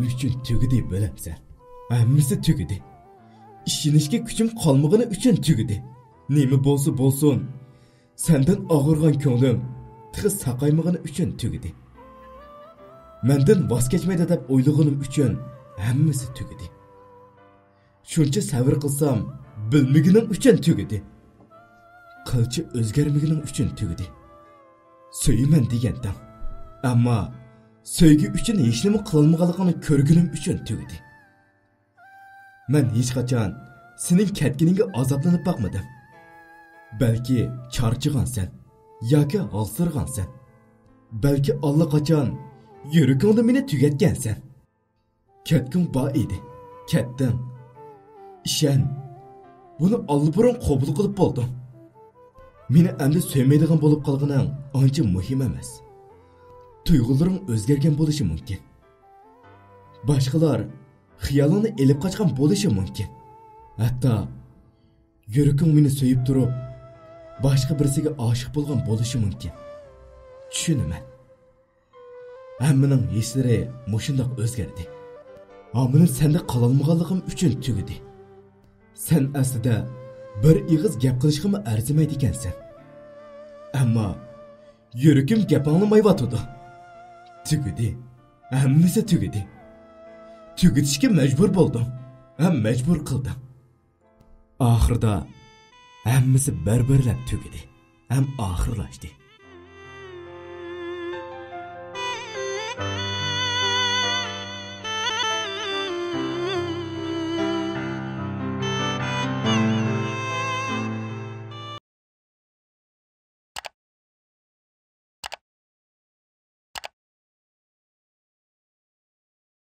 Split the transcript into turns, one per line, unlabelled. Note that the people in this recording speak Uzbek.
nima uchun tugidi bilamsan? Hammasi tugidi. İşinishga kuchim qolmagani uchun tugidi. Nima bo'lsa bo'lsin, sendan og'irgan ko'nglim tig'i saqaymagani uchun tugidi. Mendan voz kechmaydi deb o'ylaganim uchun hammasi tugidi. Shuncha sabr qilsam, bilmaginim uchun tugidi. Qilchi o'zgarmaginim uchun tugidi. Söyman degandim. Ammo sevgi uchun hech nima qilolmaganligini ko'rganim uchun tugidi. Men hech qachon sening ketganingga azoblanib boqmadim. Balki charchigansan yoki g'alsirgansan. Balki allaqachon yuragingda meni tugatgansan. Ketging bor edi. Ketding. Ishon. Buni allburun qabul qilib bo'ldim. Meni endi sevmaydigan bo'lib qolganing ancha muhim emas. Tuyg'ularing o'zgargan bo'lishi mumkin. Boshqalar xiyolini elib qochgan bo'lishi mumkin. Hatto yuraging meni sevib turib, boshqa birisiga oshiq bo'lgan bo'lishi mumkin. Tushunaman. Hammaning hislari mushundoq o'zgardi. Ammo senda qololmaganligim uchun tugidi. Sen aslida bir ig'iz gap qilishga arzimaydi ekansan. Ammo yuragim gap anglamayotdi. Tugidi. Hammasi tugidi. Tugitishga majbur bo'ldim. Ham majbur qildim. Oxirida hammasi bir-birlab tugidi. Ham oxirlashdi.